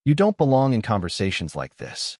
You don't belong in conversations like this."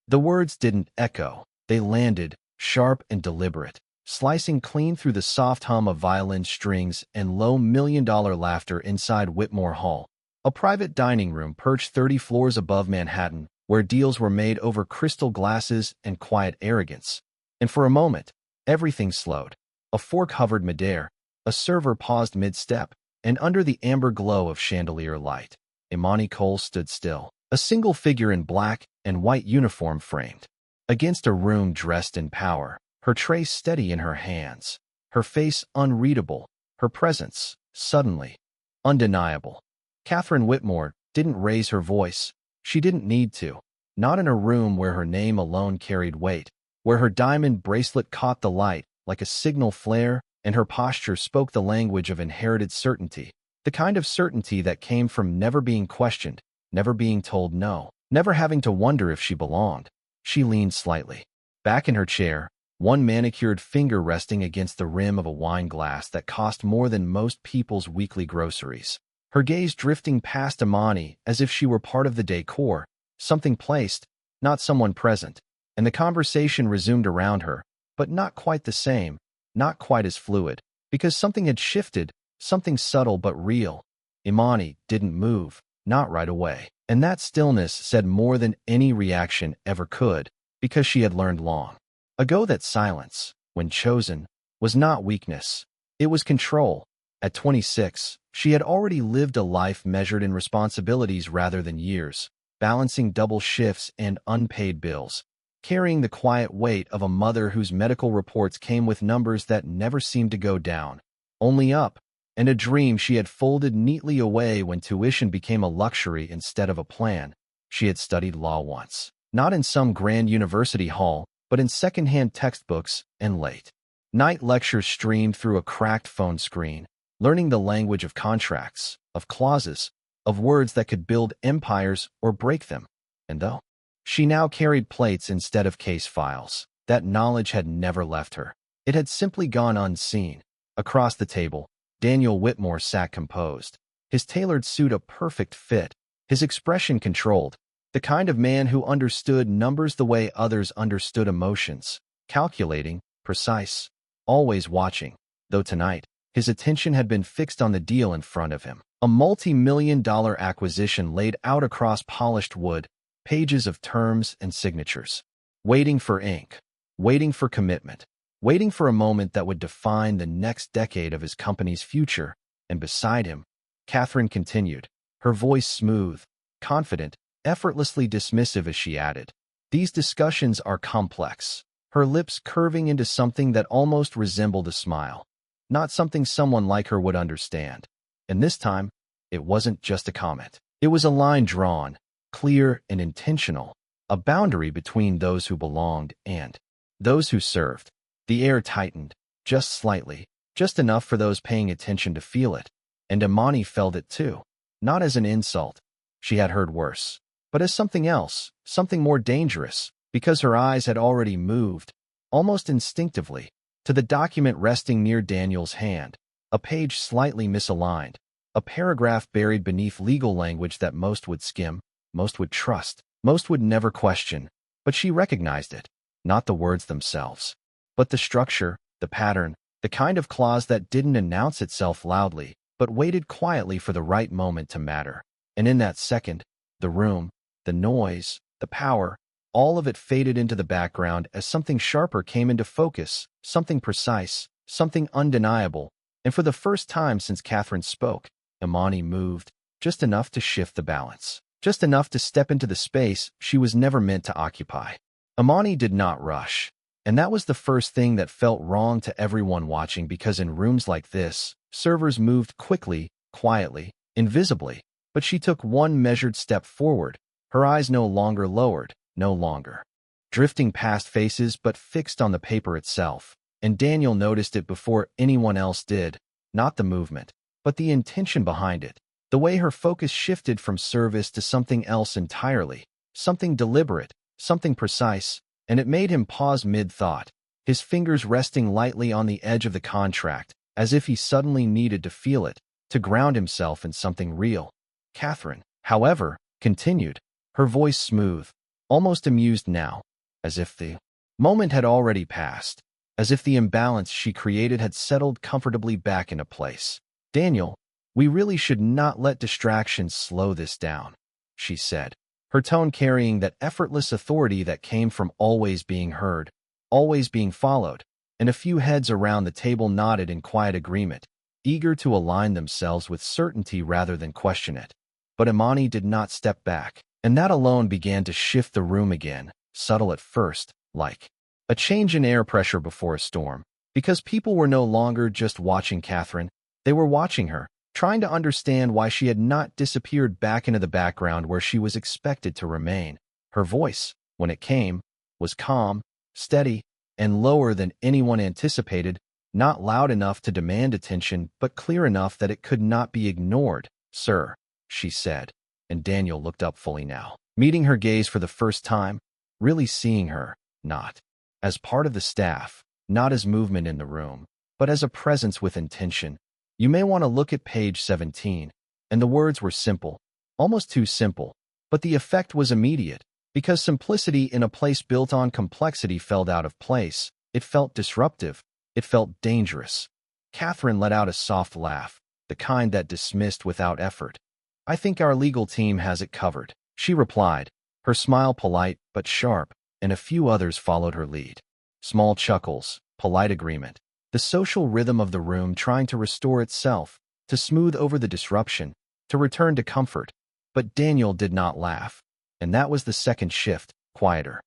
The words didn't echo. They landed, sharp and deliberate, slicing clean through the soft hum of violin strings and low million-dollar laughter inside Whitmore Hall, a private dining room perched 30 floors above Manhattan, where deals were made over crystal glasses and quiet arrogance. And for a moment, everything slowed. A fork hovered midair, a server paused mid-step, and under the amber glow of chandelier light, Immani Cole stood still, a single figure in black and white uniform framed against a room dressed in power, her tray steady in her hands, her face unreadable, her presence, suddenly, undeniable. Catherine Whitmore didn't raise her voice. She didn't need to. Not in a room where her name alone carried weight, where her diamond bracelet caught the light like a signal flare, and her posture spoke the language of inherited certainty, the kind of certainty that came from never being questioned, never being told no, never having to wonder if she belonged. She leaned slightly back in her chair, one manicured finger resting against the rim of a wine glass that cost more than most people's weekly groceries. Her gaze drifting past Immani as if she were part of the decor, something placed, not someone present, and the conversation resumed around her, but not quite the same, not quite as fluid, because something had shifted, something subtle but real. Immani didn't move, not right away, and that stillness said more than any reaction ever could, because she had learned long ago that silence, when chosen, was not weakness. It was control. At 26, she had already lived a life measured in responsibilities rather than years, balancing double shifts and unpaid bills, carrying the quiet weight of a mother whose medical reports came with numbers that never seemed to go down, only up, and a dream she had folded neatly away when tuition became a luxury instead of a plan. She had studied law once, not in some grand university hall, but in secondhand textbooks and late-night lectures streamed through a cracked phone screen, learning the language of contracts, of clauses, of words that could build empires or break them. And though she now carried plates instead of case files, that knowledge had never left her. It had simply gone unseen. Across the table, Daniel Whitmore sat composed, his tailored suit a perfect fit, his expression controlled, the kind of man who understood numbers the way others understood emotions, calculating, precise, always watching, though tonight, his attention had been fixed on the deal in front of him, a multi-million-dollar acquisition laid out across polished wood, pages of terms and signatures, waiting for ink, waiting for commitment, waiting for a moment that would define the next decade of his company's future. And beside him, Catherine continued, her voice smooth, confident, effortlessly dismissive as she added, "These discussions are complex," her lips curving into something that almost resembled a smile, not something someone like her would understand. And this time, it wasn't just a comment. It was a line drawn, clear and intentional, a boundary between those who belonged and those who served. The air tightened, just slightly, just enough for those paying attention to feel it. And Immani felt it too, not as an insult. She had heard worse, but as something else, something more dangerous, because her eyes had already moved, almost instinctively, to the document resting near Daniel's hand, a page slightly misaligned, a paragraph buried beneath legal language that most would skim, most would trust, most would never question. But she recognized it, not the words themselves, but the structure, the pattern, the kind of clause that didn't announce itself loudly, but waited quietly for the right moment to matter. And in that second, the room, the noise, the power, all of it faded into the background as something sharper came into focus, something precise, something undeniable. And for the first time since Catherine spoke, Immani moved, just enough to shift the balance, just enough to step into the space she was never meant to occupy. Immani did not rush, and that was the first thing that felt wrong to everyone watching, because in rooms like this, servers moved quickly, quietly, invisibly. But she took one measured step forward, her eyes no longer lowered, no longer drifting past faces but fixed on the paper itself. And Daniel noticed it before anyone else did, not the movement, but the intention behind it, the way her focus shifted from service to something else entirely, something deliberate, something precise, and it made him pause mid-thought, his fingers resting lightly on the edge of the contract, as if he suddenly needed to feel it, to ground himself in something real. Catherine, however, continued, her voice smooth, almost amused now, as if the moment had already passed, as if the imbalance she created had settled comfortably back into place. "Daniel, we really should not let distractions slow this down," she said, her tone carrying that effortless authority that came from always being heard, always being followed, and a few heads around the table nodded in quiet agreement, eager to align themselves with certainty rather than question it. But Immani did not step back, and that alone began to shift the room again, subtle at first, like a change in air pressure before a storm, because people were no longer just watching Catherine, they were watching her, trying to understand why she had not disappeared back into the background where she was expected to remain. Her voice, when it came, was calm, steady, and lower than anyone anticipated, not loud enough to demand attention, but clear enough that it could not be ignored. "Sir," she said, and Daniel looked up fully now, meeting her gaze for the first time, really seeing her, not as part of the staff, not as movement in the room, but as a presence with intention. "You may want to look at page 17, and the words were simple, almost too simple, but the effect was immediate, because simplicity in a place built on complexity felt out of place. It felt disruptive. It felt dangerous. Catherine let out a soft laugh, the kind that dismissed without effort. "I think our legal team has it covered," she replied, her smile polite but sharp, and a few others followed her lead. Small chuckles, polite agreement, the social rhythm of the room trying to restore itself, to smooth over the disruption, to return to comfort. But Daniel did not laugh, and that was the second shift, quieter,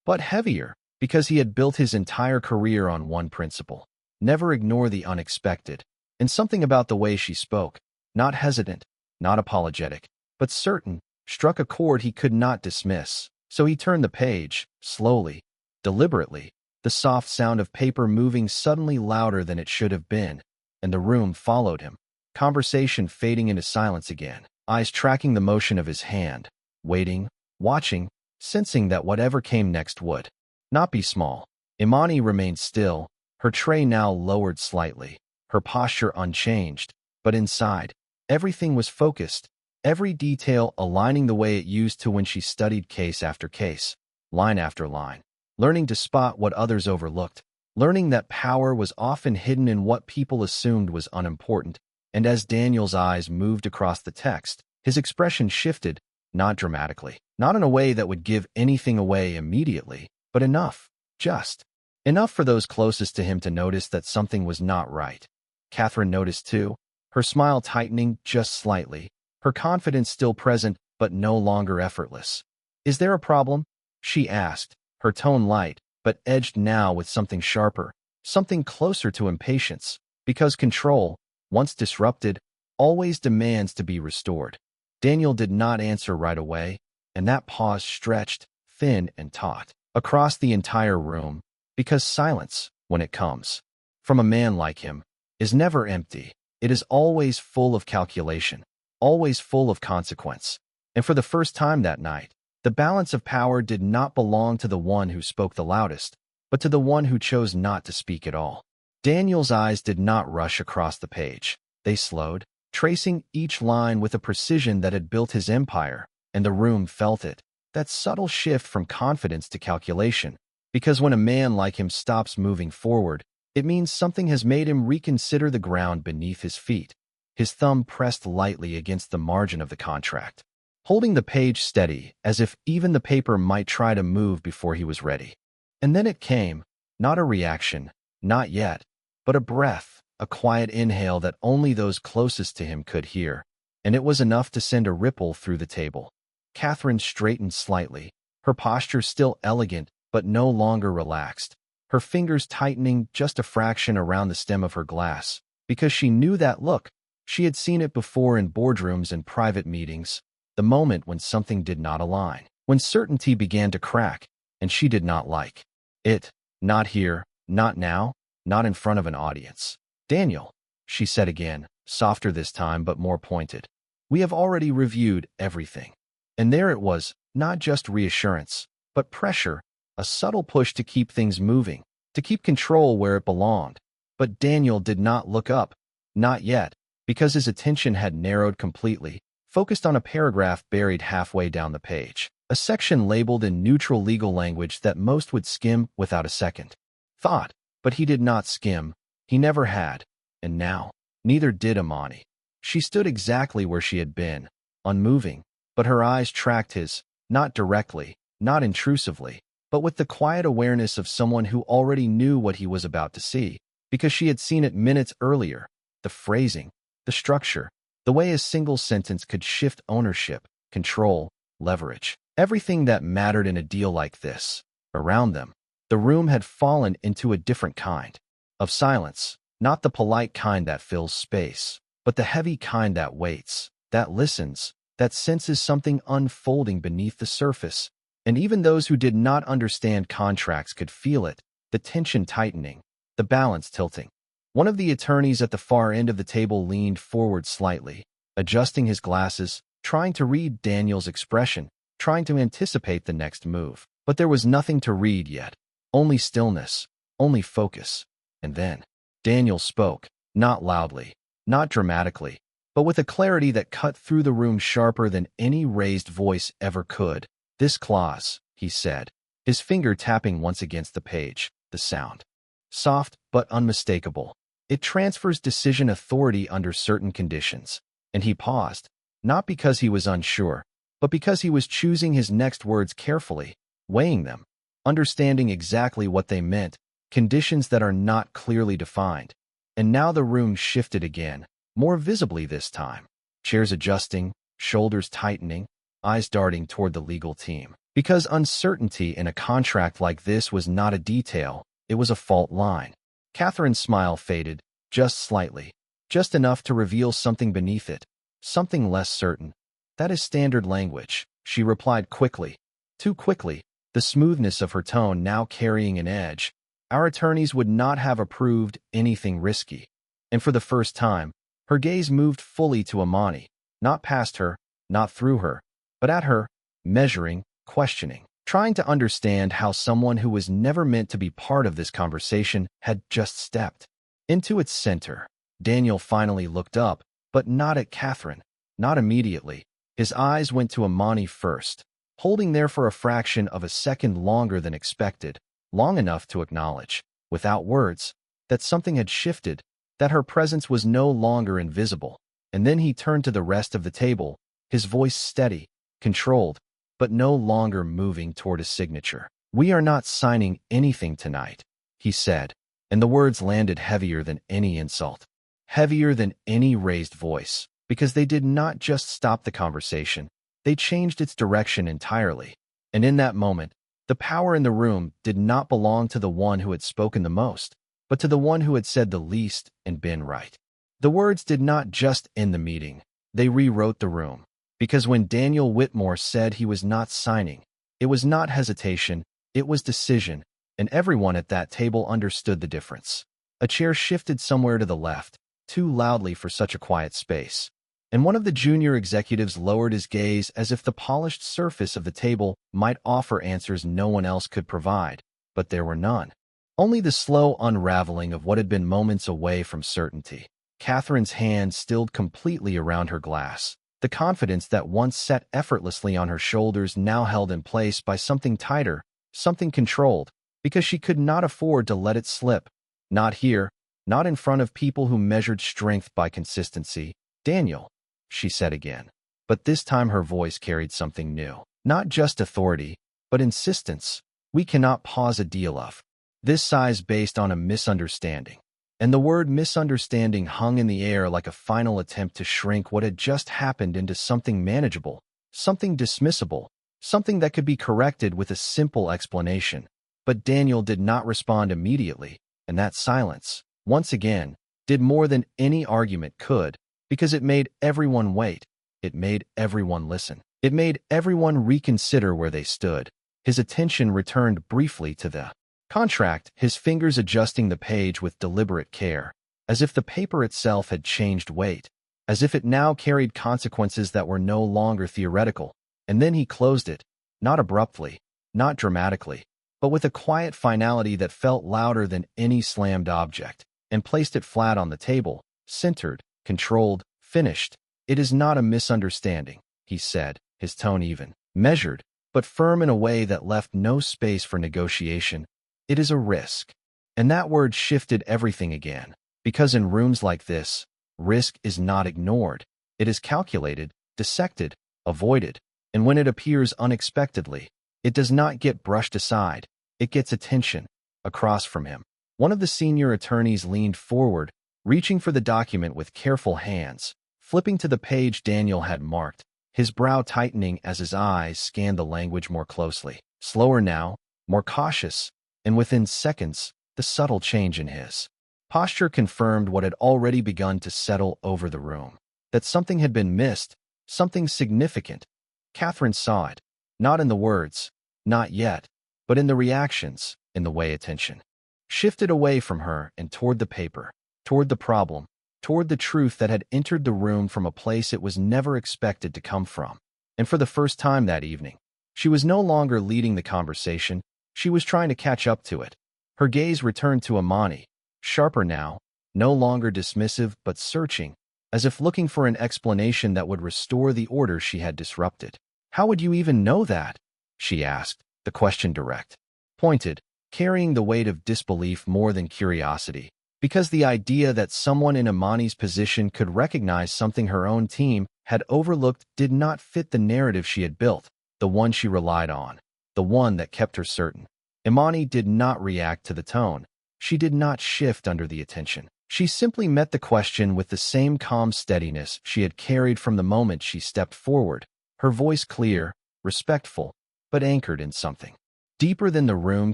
but heavier, because he had built his entire career on one principle: never ignore the unexpected. And something about the way she spoke, not hesitant, not apologetic, but certain, struck a chord he could not dismiss. So he turned the page, slowly, deliberately, the soft sound of paper moving suddenly louder than it should have been, and the room followed him, conversation fading into silence again, eyes tracking the motion of his hand, waiting, watching, sensing that whatever came next would not be small. Immani remained still, her tray now lowered slightly, her posture unchanged, but inside, everything was focused, every detail aligning the way it used to when she studied case after case, line after line, learning to spot what others overlooked, learning that power was often hidden in what people assumed was unimportant. And as Daniel's eyes moved across the text, his expression shifted, not dramatically, not in a way that would give anything away immediately, but enough, just enough for those closest to him to notice that something was not right. Catherine noticed too, her smile tightening just slightly, her confidence still present but no longer effortless. "Is there a problem?" she asked, her tone light, but edged now with something sharper, something closer to impatience, because control, once disrupted, always demands to be restored. Daniel did not answer right away, and that pause stretched, thin and taut, across the entire room, because silence, when it comes from a man like him, is never empty. It is always full of calculation, always full of consequence. And for the first time that night, the balance of power did not belong to the one who spoke the loudest, but to the one who chose not to speak at all. Daniel's eyes did not rush across the page. They slowed, tracing each line with a precision that had built his empire, and the room felt it, that subtle shift from confidence to calculation, because when a man like him stops moving forward, it means something has made him reconsider the ground beneath his feet. His thumb pressed lightly against the margin of the contract, holding the page steady, as if even the paper might try to move before he was ready. And then it came, not a reaction, not yet, but a breath, a quiet inhale that only those closest to him could hear, and it was enough to send a ripple through the table. Catherine straightened slightly, her posture still elegant but no longer relaxed, her fingers tightening just a fraction around the stem of her glass, because she knew that look. She had seen it before in boardrooms and private meetings, the moment when something did not align, when certainty began to crack, and she did not like it. Not here, not now, not in front of an audience. "Daniel," she said again, softer this time but more pointed, "we have already reviewed everything." And there it was, not just reassurance, but pressure, a subtle push to keep things moving, to keep control where it belonged. But Daniel did not look up, not yet, because his attention had narrowed completely, focused on a paragraph buried halfway down the page. a section labeled in neutral legal language that most would skim without a second thought. But he did not skim. He never had. And now, neither did Immani. She stood exactly where she had been, unmoving, but her eyes tracked his, not directly, not intrusively, but with the quiet awareness of someone who already knew what he was about to see, because she had seen it minutes earlier. The phrasing, the structure, the way a single sentence could shift ownership, control, leverage. Everything that mattered in a deal like this. Around them, the room had fallen into a different kind of silence, not the polite kind that fills space, but the heavy kind that waits, that listens, that senses something unfolding beneath the surface. And even those who did not understand contracts could feel it, the tension tightening, the balance tilting. One of the attorneys at the far end of the table leaned forward slightly, adjusting his glasses, trying to read Daniel's expression, trying to anticipate the next move. But there was nothing to read yet. Only stillness, only focus. And then, Daniel spoke, not loudly, not dramatically, but with a clarity that cut through the room sharper than any raised voice ever could. "This clause," he said, his finger tapping once against the page, the sound. Soft but unmistakable. "It transfers decision authority under certain conditions." And he paused, not because he was unsure, but because he was choosing his next words carefully, weighing them, understanding exactly what they meant, conditions that are not clearly defined. And now the room shifted again, more visibly this time. Chairs adjusting, shoulders tightening, eyes darting toward the legal team. Because uncertainty in a contract like this was not a detail, it was a fault line. Catherine's smile faded, just slightly, just enough to reveal something beneath it, something less certain. "That is standard language," she replied quickly. Too quickly, the smoothness of her tone now carrying an edge. "Our attorneys would not have approved anything risky." And for the first time, her gaze moved fully to Immani, not past her, not through her, but at her, measuring, questioning, trying to understand how someone who was never meant to be part of this conversation had just stepped into its center. Daniel finally looked up, but not at Catherine, not immediately. His eyes went to Immani first, holding there for a fraction of a second longer than expected, long enough to acknowledge, without words, that something had shifted, that her presence was no longer invisible. And then he turned to the rest of the table, his voice steady, controlled, but no longer moving toward a signature. "We are not signing anything tonight," he said, and the words landed heavier than any insult, heavier than any raised voice, because they did not just stop the conversation, they changed its direction entirely. And in that moment, the power in the room did not belong to the one who had spoken the most, but to the one who had said the least and been right. The words did not just end the meeting, they rewrote the room. Because when Daniel Whitmore said he was not signing, it was not hesitation, it was decision, and everyone at that table understood the difference. A chair shifted somewhere to the left, too loudly for such a quiet space, and one of the junior executives lowered his gaze as if the polished surface of the table might offer answers no one else could provide, but there were none. Only the slow unraveling of what had been moments away from certainty. Catherine's hand stilled completely around her glass. The confidence that once sat effortlessly on her shoulders now held in place by something tighter, something controlled, because she could not afford to let it slip. Not here, not in front of people who measured strength by consistency. "Daniel," she said again. But this time her voice carried something new. Not just authority, but insistence. "We cannot pause a deal of this size based on a misunderstanding." And the word misunderstanding hung in the air like a final attempt to shrink what had just happened into something manageable, something dismissible, something that could be corrected with a simple explanation. But Daniel did not respond immediately, and that silence, once again, did more than any argument could, because it made everyone wait, it made everyone listen, it made everyone reconsider where they stood. His attention returned briefly to the contract, his fingers adjusting the page with deliberate care, as if the paper itself had changed weight, as if it now carried consequences that were no longer theoretical. And then he closed it, not abruptly, not dramatically, but with a quiet finality that felt louder than any slammed object, and placed it flat on the table, centered, controlled, finished. "It is not a misunderstanding," he said, his tone even, measured, but firm in a way that left no space for negotiation. It is a risk. And that word shifted everything again, because in rooms like this, risk is not ignored. It is calculated, dissected, avoided, and when it appears unexpectedly, it does not get brushed aside. It gets attention. Across from him, one of the senior attorneys leaned forward, reaching for the document with careful hands, flipping to the page Daniel had marked, his brow tightening as his eyes scanned the language more closely. Slower now, more cautious, and within seconds, the subtle change in his posture confirmed what had already begun to settle over the room. That something had been missed, something significant. Catherine saw it, not in the words, not yet, but in the reactions, in the way attention shifted away from her and toward the paper, toward the problem, toward the truth that had entered the room from a place it was never expected to come from. And for the first time that evening, she was no longer leading the conversation, she was trying to catch up to it. Her gaze returned to Immani, sharper now, no longer dismissive but searching, as if looking for an explanation that would restore the order she had disrupted. "How would you even know that?" she asked, the question direct, pointed, carrying the weight of disbelief more than curiosity, because the idea that someone in Immani's position could recognize something her own team had overlooked did not fit the narrative she had built, the one she relied on, the one that kept her certain. Immani did not react to the tone. She did not shift under the attention. She simply met the question with the same calm steadiness she had carried from the moment she stepped forward, her voice clear, respectful, but anchored in something deeper than the room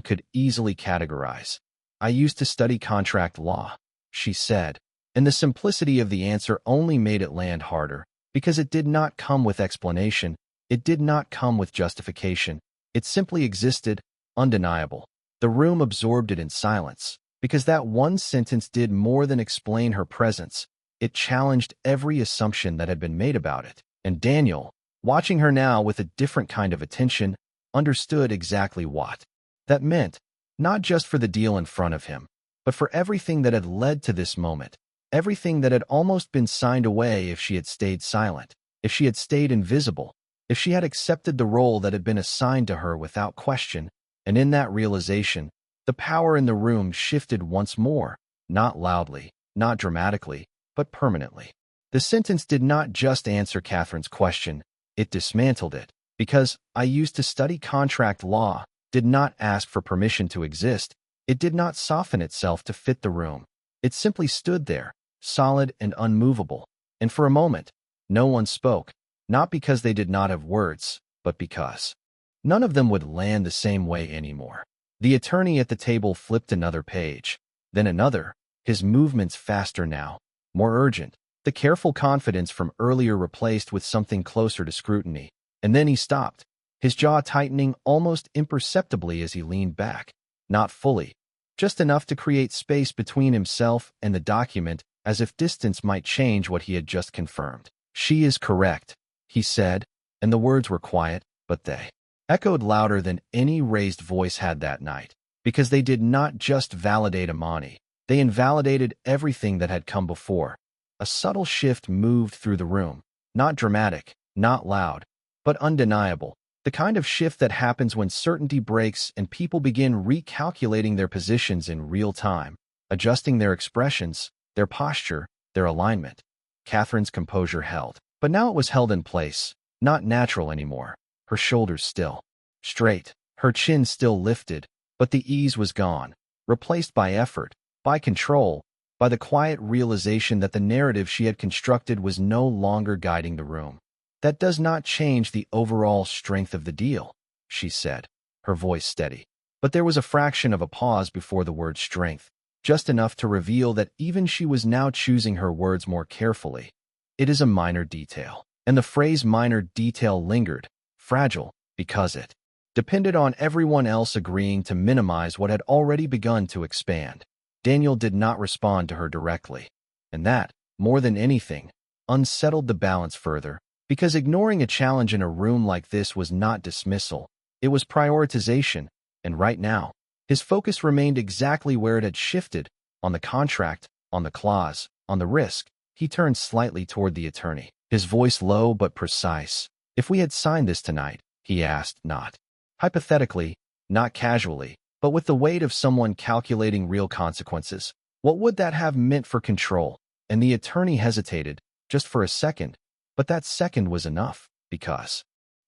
could easily categorize. "I used to study contract law," she said, and the simplicity of the answer only made it land harder, because it did not come with explanation, it did not come with justification, it simply existed, undeniable. The room absorbed it in silence, because that one sentence did more than explain her presence. It challenged every assumption that had been made about it. And Daniel, watching her now with a different kind of attention, understood exactly what that meant, not just for the deal in front of him, but for everything that had led to this moment, everything that had almost been signed away if she had stayed silent, if she had stayed invisible, if she had accepted the role that had been assigned to her without question. And in that realization, the power in the room shifted once more, not loudly, not dramatically, but permanently. The sentence did not just answer Catherine's question, it dismantled it, because "I used to study contract law" did not ask for permission to exist. It did not soften itself to fit the room. It simply stood there, solid and unmovable. And for a moment, no one spoke, not because they did not have words, but because none of them would land the same way anymore. The attorney at the table flipped another page, then another, his movements faster now, more urgent, the careful confidence from earlier replaced with something closer to scrutiny. And then he stopped, his jaw tightening almost imperceptibly as he leaned back, not fully, just enough to create space between himself and the document, as if distance might change what he had just confirmed. "She is correct," he said, and the words were quiet, but they echoed louder than any raised voice had that night, because they did not just validate Immani, they invalidated everything that had come before. A subtle shift moved through the room, not dramatic, not loud, but undeniable, the kind of shift that happens when certainty breaks and people begin recalculating their positions in real time, adjusting their expressions, their posture, their alignment. Catherine's composure held, but now it was held in place, not natural anymore, her shoulders still straight, her chin still lifted, but the ease was gone, replaced by effort, by control, by the quiet realization that the narrative she had constructed was no longer guiding the room. "That does not change the overall strength of the deal," she said, her voice steady. But there was a fraction of a pause before the word strength, just enough to reveal that even she was now choosing her words more carefully. "It is a minor detail." And the phrase minor detail lingered, fragile, because it depended on everyone else agreeing to minimize what had already begun to expand. Daniel did not respond to her directly, and that, more than anything, unsettled the balance further, because ignoring a challenge in a room like this was not dismissal, it was prioritization, and right now, his focus remained exactly where it had shifted, on the contract, on the clause, on the risk. He turned slightly toward the attorney, his voice low but precise. "If we had signed this tonight, he asked, not hypothetically, not casually, but with the weight of someone calculating real consequences. What would that have meant for control? And the attorney hesitated, just for a second, but that second was enough, because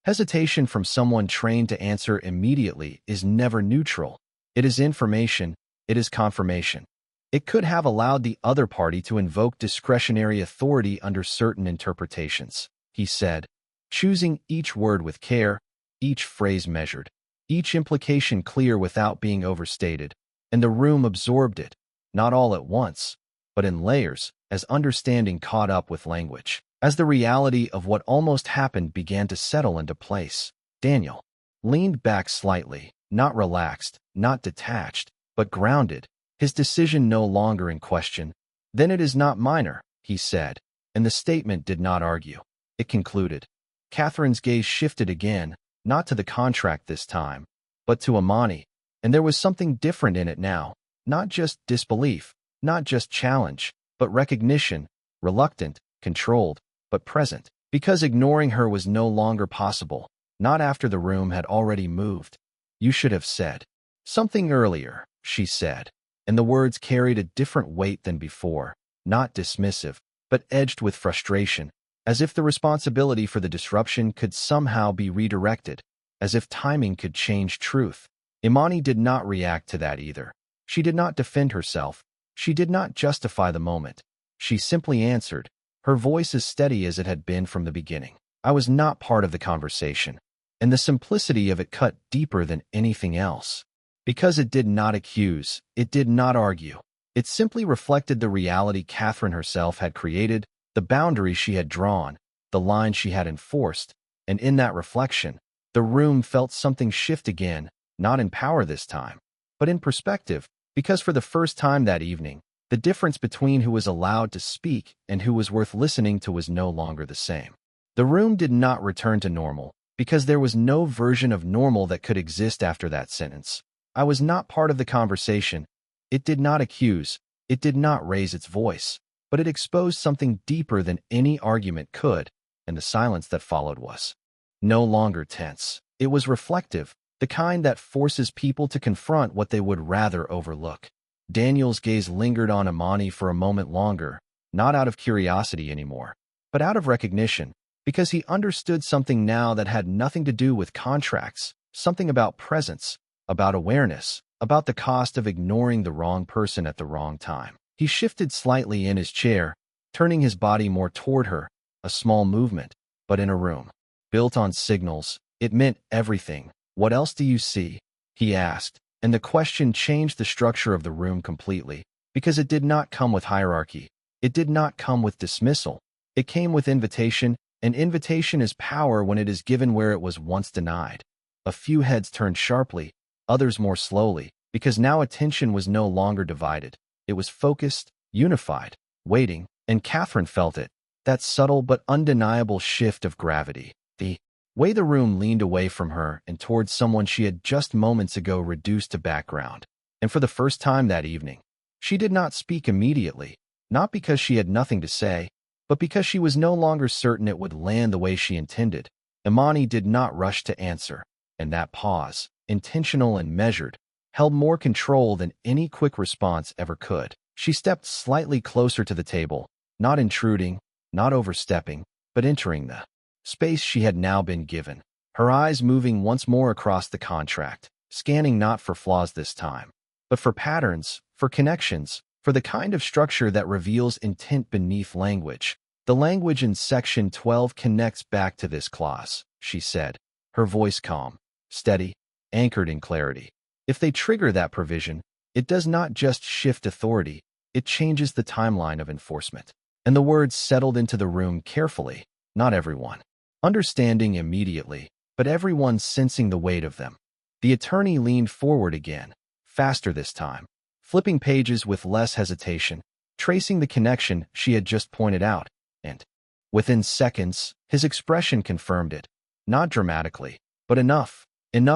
hesitation from someone trained to answer immediately is never neutral. It is information, it is confirmation. It could have allowed the other party to invoke discretionary authority under certain interpretations, he said, choosing each word with care, each phrase measured, each implication clear without being overstated, and the room absorbed it, not all at once, but in layers, as understanding caught up with language. As the reality of what almost happened began to settle into place, Daniel leaned back slightly, not relaxed, not detached, but grounded, his decision no longer in question. Then it is not minor, he said, and the statement did not argue. It concluded. Catherine's gaze shifted again, not to the contract this time, but to Immani, and there was something different in it now, not just disbelief, not just challenge, but recognition, reluctant, controlled, but present, because ignoring her was no longer possible, not after the room had already moved. You should have said something earlier, she said, and the words carried a different weight than before, not dismissive, but edged with frustration, as if the responsibility for the disruption could somehow be redirected, as if timing could change truth. Immani did not react to that either. She did not defend herself. She did not justify the moment. She simply answered, her voice as steady as it had been from the beginning. I was not part of the conversation, and the simplicity of it cut deeper than anything else. Because it did not accuse, it did not argue. It simply reflected the reality Catherine herself had created, the boundaries she had drawn, the lines she had enforced, and in that reflection, the room felt something shift again, not in power this time, but in perspective, because for the first time that evening, the difference between who was allowed to speak and who was worth listening to was no longer the same. The room did not return to normal, because there was no version of normal that could exist after that sentence. I was not part of the conversation. It did not accuse, it did not raise its voice, but it exposed something deeper than any argument could, and the silence that followed was no longer tense. It was reflective, the kind that forces people to confront what they would rather overlook. Daniel's gaze lingered on Immani for a moment longer, not out of curiosity anymore, but out of recognition, because he understood something now that had nothing to do with contracts, something about presence, about awareness, about the cost of ignoring the wrong person at the wrong time. He shifted slightly in his chair, turning his body more toward her, a small movement, but in a room built on signals. It meant everything. What else do you see? He asked, and the question changed the structure of the room completely, because it did not come with hierarchy. It did not come with dismissal. It came with invitation, and invitation is power when it is given where it was once denied. A few heads turned sharply, others more slowly, because now attention was no longer divided. It was focused, unified, waiting, and Catherine felt it, that subtle but undeniable shift of gravity. The way the room leaned away from her and towards someone she had just moments ago reduced to background. And for the first time that evening, she did not speak immediately, not because she had nothing to say, but because she was no longer certain it would land the way she intended. Immani did not rush to answer, and that pause, intentional and measured, held more control than any quick response ever could. She stepped slightly closer to the table, not intruding, not overstepping, but entering the space she had now been given, her eyes moving once more across the contract, scanning not for flaws this time, but for patterns, for connections, for the kind of structure that reveals intent beneath language. The language in Section 12 connects back to this clause, she said, her voice calm, steady, anchored in clarity. If they trigger that provision, it does not just shift authority, it changes the timeline of enforcement. And the words settled into the room carefully, not everyone understanding immediately, but everyone sensing the weight of them. The attorney leaned forward again, faster this time, flipping pages with less hesitation, tracing the connection she had just pointed out, and within seconds, his expression confirmed it, not dramatically, but enough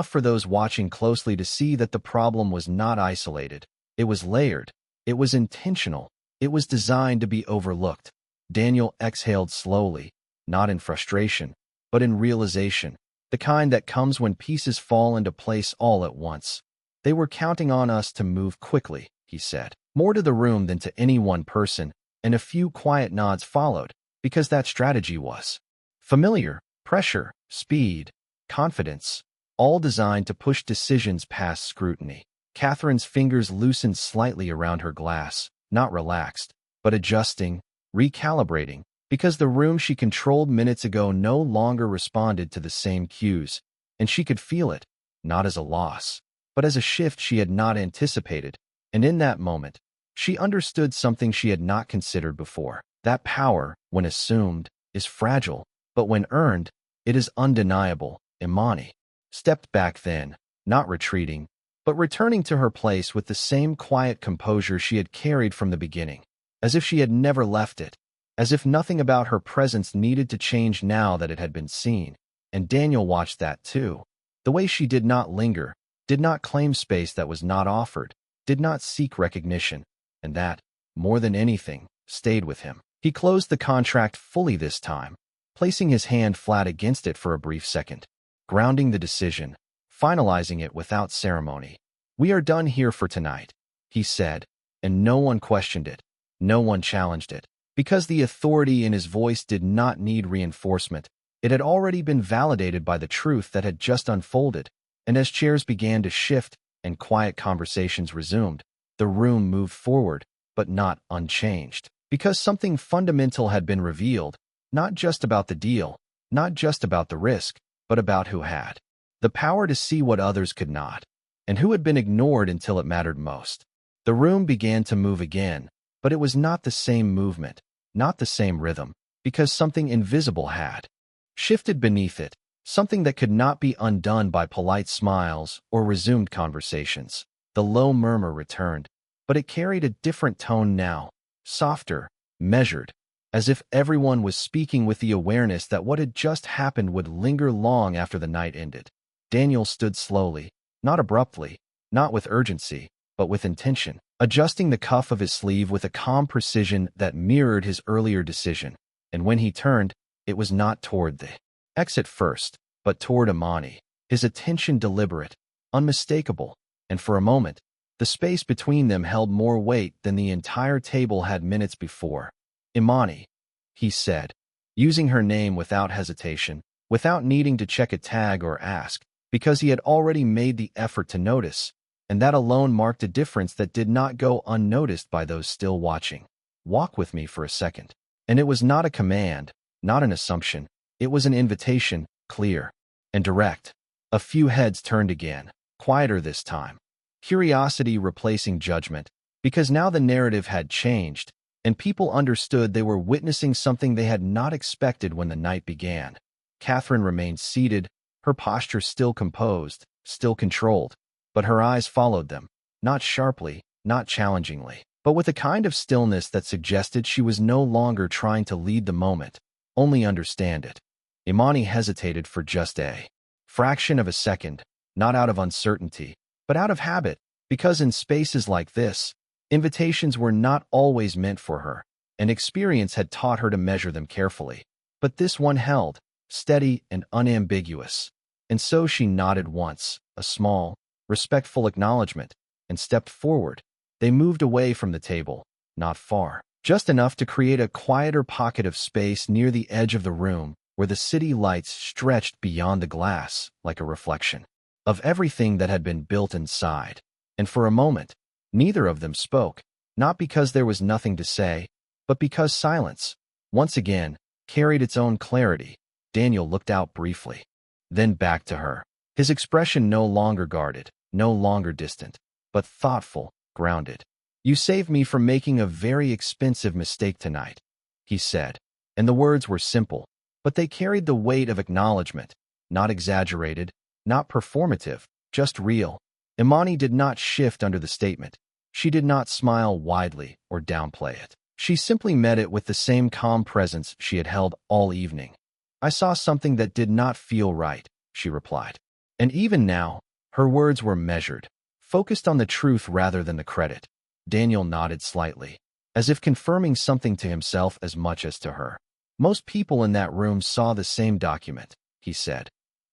for those watching closely to see that the problem was not isolated. It was layered, it was intentional, it was designed to be overlooked. Daniel exhaled slowly, not in frustration, but in realization. The kind that comes when pieces fall into place all at once. They were counting on us to move quickly, he said. More to the room than to any one person, and a few quiet nods followed, because that strategy was familiar: pressure, speed, confidence, all designed to push decisions past scrutiny. Catherine's fingers loosened slightly around her glass, not relaxed, but adjusting, recalibrating, because the room she controlled minutes ago no longer responded to the same cues, and she could feel it, not as a loss, but as a shift she had not anticipated, and in that moment, she understood something she had not considered before. That power, when assumed, is fragile, but when earned, it is undeniable. Immani stepped back then, not retreating, but returning to her place with the same quiet composure she had carried from the beginning, as if she had never left it, as if nothing about her presence needed to change now that it had been seen. And Daniel watched that too. The way she did not linger, did not claim space that was not offered, did not seek recognition, and that, more than anything, stayed with him. He closed the contract fully this time, placing his hand flat against it for a brief second, grounding the decision, finalizing it without ceremony. "We are done here for tonight," he said, and no one questioned it, no one challenged it, because the authority in his voice did not need reinforcement. It had already been validated by the truth that had just unfolded, and as chairs began to shift and quiet conversations resumed, the room moved forward, but not unchanged, because something fundamental had been revealed, not just about the deal, not just about the risk, but about who had the power to see what others could not, and who had been ignored until it mattered most. The room began to move again, but it was not the same movement, not the same rhythm, because something invisible had shifted beneath it, something that could not be undone by polite smiles or resumed conversations. The low murmur returned, but it carried a different tone now, softer, measured, as if everyone was speaking with the awareness that what had just happened would linger long after the night ended. Daniel stood slowly, not abruptly, not with urgency, but with intention, adjusting the cuff of his sleeve with a calm precision that mirrored his earlier decision. And when he turned, it was not toward the exit first, but toward Immani, his attention deliberate, unmistakable, and for a moment, the space between them held more weight than the entire table had minutes before. "Immani," he said, using her name without hesitation, without needing to check a tag or ask, because he had already made the effort to notice, and that alone marked a difference that did not go unnoticed by those still watching. "Walk with me for a second." And it was not a command, not an assumption. It was an invitation, clear and direct. A few heads turned again, quieter this time, curiosity replacing judgment, because now the narrative had changed, and people understood they were witnessing something they had not expected when the night began. Catherine remained seated, her posture still composed, still controlled, but her eyes followed them, not sharply, not challengingly, but with a kind of stillness that suggested she was no longer trying to lead the moment, only understand it. Immani hesitated for just a fraction of a second, not out of uncertainty, but out of habit, because in spaces like this, invitations were not always meant for her, and experience had taught her to measure them carefully. But this one held, steady and unambiguous, and so she nodded once, a small, respectful acknowledgement, and stepped forward. They moved away from the table, not far, just enough to create a quieter pocket of space near the edge of the room, where the city lights stretched beyond the glass like a reflection of everything that had been built inside. And for a moment, neither of them spoke, not because there was nothing to say, but because silence, once again, carried its own clarity. Daniel looked out briefly, then back to her, his expression no longer guarded, no longer distant, but thoughtful, grounded. "You saved me from making a very expensive mistake tonight," he said, and the words were simple, but they carried the weight of acknowledgement, not exaggerated, not performative, just real. Immani did not shift under the statement. She did not smile widely or downplay it. She simply met it with the same calm presence she had held all evening. "I saw something that did not feel right," she replied. And even now, her words were measured, focused on the truth rather than the credit. Daniel nodded slightly, as if confirming something to himself as much as to her. "Most people in that room saw the same document," he said.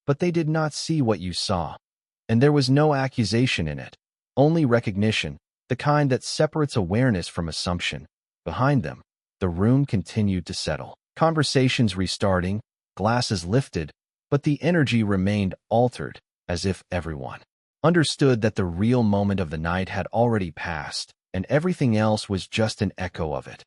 but they did not see what you saw. And there was no accusation in it, only recognition, the kind that separates awareness from assumption. Behind them, the room continued to settle. Conversations restarting, glasses lifted, but the energy remained altered, as if everyone understood that the real moment of the night had already passed, and everything else was just an echo of it.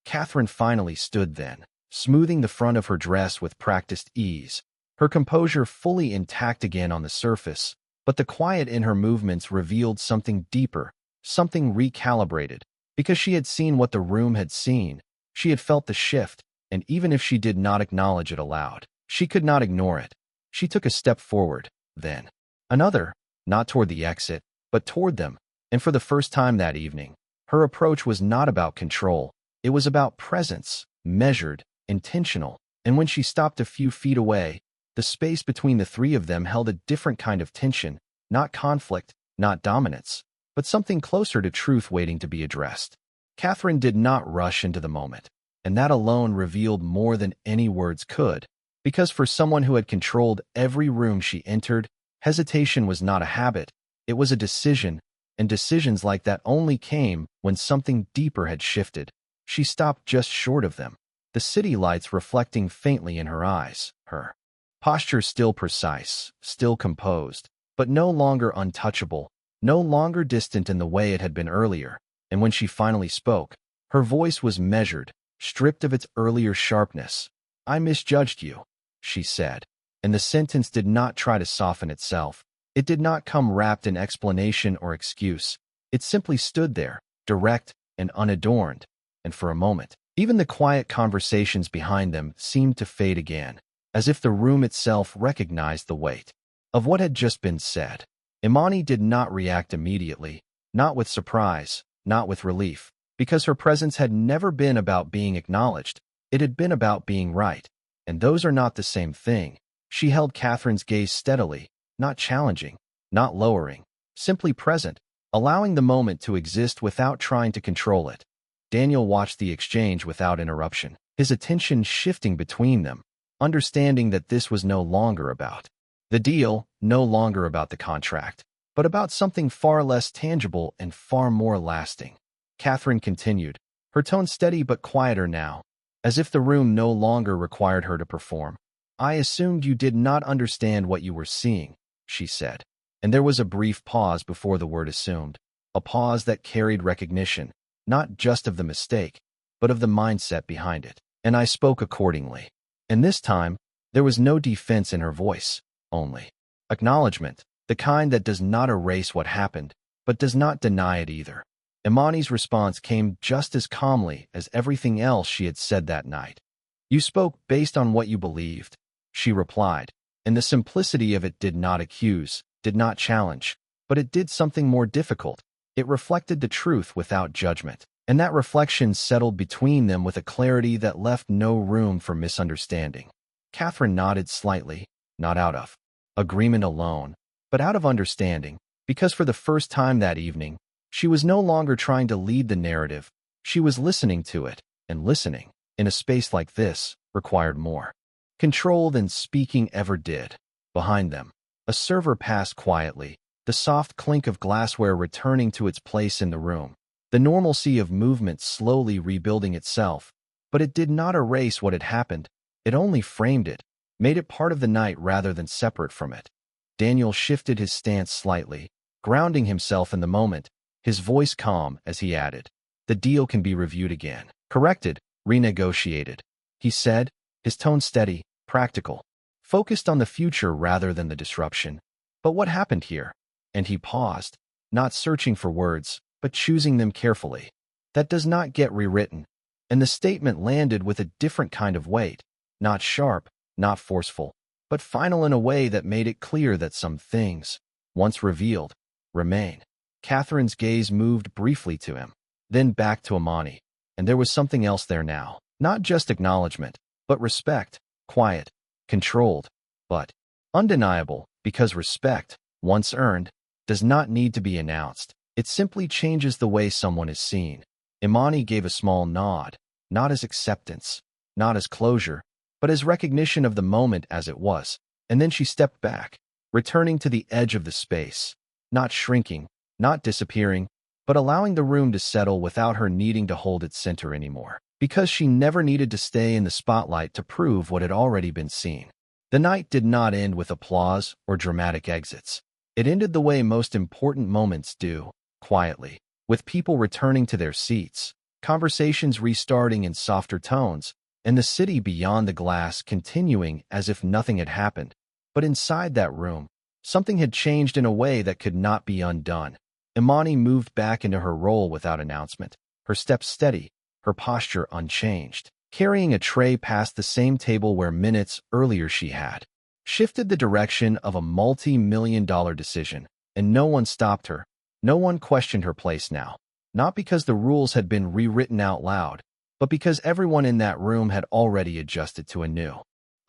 Catherine finally stood then, smoothing the front of her dress with practiced ease, her composure fully intact again on the surface, but the quiet in her movements revealed something deeper, something recalibrated. Because she had seen what the room had seen, she had felt the shift, and even if she did not acknowledge it aloud, she could not ignore it. She took a step forward, then another, not toward the exit, but toward them, and for the first time that evening, her approach was not about control. It was about presence, measured, intentional, and when she stopped a few feet away, the space between the three of them held a different kind of tension, not conflict, not dominance, but something closer to truth waiting to be addressed. Catherine did not rush into the moment, and that alone revealed more than any words could, because for someone who had controlled every room she entered, hesitation was not a habit, it was a decision, and decisions like that only came when something deeper had shifted. She stopped just short of them, the city lights reflecting faintly in her eyes, her posture still precise, still composed, but no longer untouchable, no longer distant in the way it had been earlier, and when she finally spoke, her voice was measured, stripped of its earlier sharpness. "I misjudged you," she said, and the sentence did not try to soften itself. It did not come wrapped in explanation or excuse. It simply stood there, direct and unadorned, and for a moment, even the quiet conversations behind them seemed to fade again, as if the room itself recognized the weight of what had just been said. Immani did not react immediately, not with surprise, not with relief, because her presence had never been about being acknowledged. It had been about being right, and those are not the same thing. She held Catherine's gaze steadily, not challenging, not lowering, simply present, allowing the moment to exist without trying to control it. Daniel watched the exchange without interruption, his attention shifting between them, understanding that this was no longer about the deal, no longer about the contract, but about something far less tangible and far more lasting. Catherine continued, her tone steady but quieter now, as if the room no longer required her to perform. "I assumed you did not understand what you were seeing," she said, and there was a brief pause before the word assumed, a pause that carried recognition, not just of the mistake, but of the mindset behind it. "And I spoke accordingly." And this time, there was no defense in her voice, only acknowledgement, the kind that does not erase what happened, but does not deny it either. Immani's response came just as calmly as everything else she had said that night. "You spoke based on what you believed," she replied, and the simplicity of it did not accuse, did not challenge, but it did something more difficult. It reflected the truth without judgment, and that reflection settled between them with a clarity that left no room for misunderstanding. Catherine nodded slightly, not out of agreement alone, but out of understanding, because for the first time that evening, she was no longer trying to lead the narrative. She was listening to it, and listening, in a space like this, required more control than speaking ever did. Behind them, a server passed quietly, the soft clink of glassware returning to its place in the room, the normalcy of movement slowly rebuilding itself, but it did not erase what had happened. It only framed it, made it part of the night rather than separate from it. Daniel shifted his stance slightly, grounding himself in the moment, his voice calm as he added, "The deal can be reviewed again, corrected, renegotiated," he said, his tone steady, practical, focused on the future rather than the disruption. "But what happened here?" And he paused, not searching for words, but choosing them carefully. "That does not get rewritten." And the statement landed with a different kind of weight, not sharp, not forceful, but final in a way that made it clear that some things, once revealed, remain. Catherine's gaze moved briefly to him, then back to Immani, and there was something else there now, not just acknowledgement, but respect, quiet, controlled, but undeniable, because respect, once earned, does not need to be announced. It simply changes the way someone is seen. Immani gave a small nod, not as acceptance, not as closure, but as recognition of the moment as it was. And then she stepped back, returning to the edge of the space, not shrinking, not disappearing, but allowing the room to settle without her needing to hold its center anymore, because she never needed to stay in the spotlight to prove what had already been seen. The night did not end with applause or dramatic exits. It ended the way most important moments do, quietly, with people returning to their seats, conversations restarting in softer tones, and the city beyond the glass continuing as if nothing had happened. But inside that room, something had changed in a way that could not be undone. Immani moved back into her role without announcement, her steps steady, her posture unchanged, carrying a tray past the same table where minutes earlier she had shifted the direction of a multi-million-dollar decision, and no one stopped her. No one questioned her place now, not because the rules had been rewritten out loud, but because everyone in that room had already adjusted to a new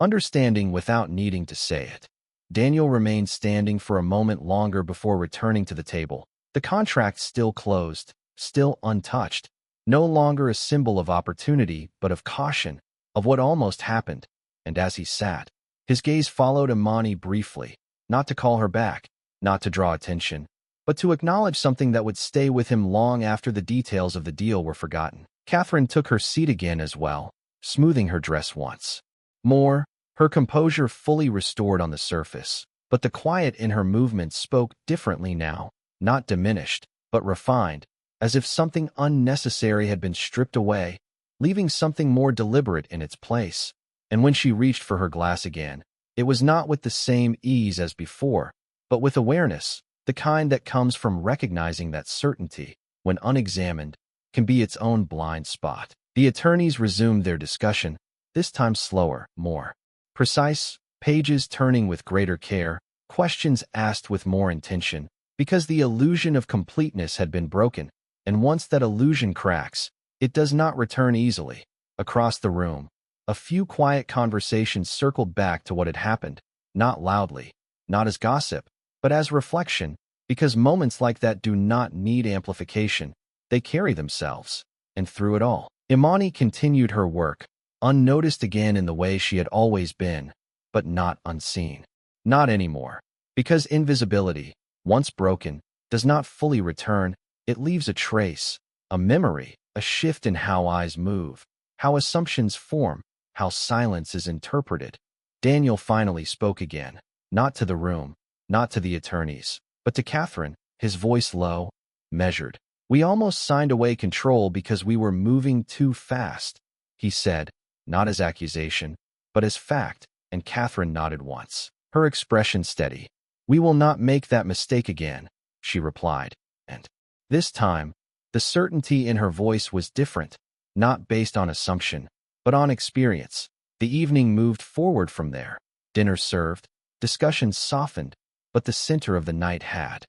understanding without needing to say it. Daniel remained standing for a moment longer before returning to the table, the contract still closed, still untouched, no longer a symbol of opportunity but of caution, of what almost happened. And as he sat, his gaze followed Immani briefly, not to call her back, not to draw attention, but to acknowledge something that would stay with him long after the details of the deal were forgotten. Catherine took her seat again as well, smoothing her dress once more, her composure fully restored on the surface, but the quiet in her movements spoke differently now, not diminished, but refined, as if something unnecessary had been stripped away, leaving something more deliberate in its place. And when she reached for her glass again, it was not with the same ease as before, but with awareness, the kind that comes from recognizing that certainty, when unexamined, can be its own blind spot. The attorneys resumed their discussion, this time slower, more precise, pages turning with greater care, questions asked with more intention, because the illusion of completeness had been broken, and once that illusion cracks, it does not return easily. Across the room, a few quiet conversations circled back to what had happened, not loudly, not as gossip, but as reflection, because moments like that do not need amplification, they carry themselves. And through it all, Immani continued her work, unnoticed again in the way she had always been, but not unseen. Not anymore, because invisibility, once broken, does not fully return. It leaves a trace, a memory, a shift in how eyes move, how assumptions form, how silence is interpreted. Daniel finally spoke again, not to the room, not to the attorneys, but to Catherine, his voice low, measured. "We almost signed away control because we were moving too fast," he said, not as accusation, but as fact, and Catherine nodded once, her expression steady. "We will not make that mistake again," she replied, and this time, the certainty in her voice was different, not based on assumption, but on experience. The evening moved forward from there. Dinner served, discussions softened, but the center of the night had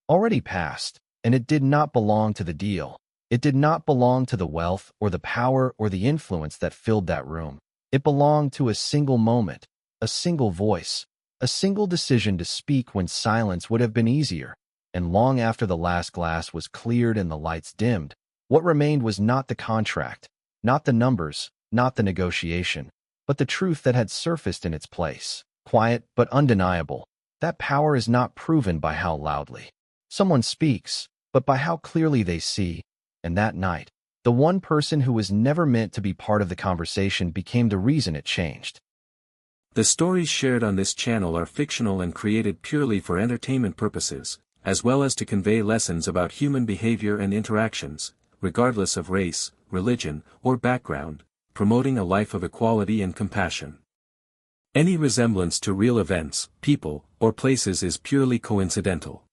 already passed, and it did not belong to the deal. It did not belong to the wealth or the power or the influence that filled that room. It belonged to a single moment, a single voice, a single decision to speak when silence would have been easier. And long after the last glass was cleared and the lights dimmed, what remained was not the contract, not the numbers, not the negotiation, but the truth that had surfaced in its place. Quiet but undeniable. That power is not proven by how loudly someone speaks, but by how clearly they see. And that night, the one person who was never meant to be part of the conversation became the reason it changed. The stories shared on this channel are fictional and created purely for entertainment purposes, as well as to convey lessons about human behavior and interactions, regardless of race, religion, or background, promoting a life of equality and compassion. Any resemblance to real events, people, or places is purely coincidental.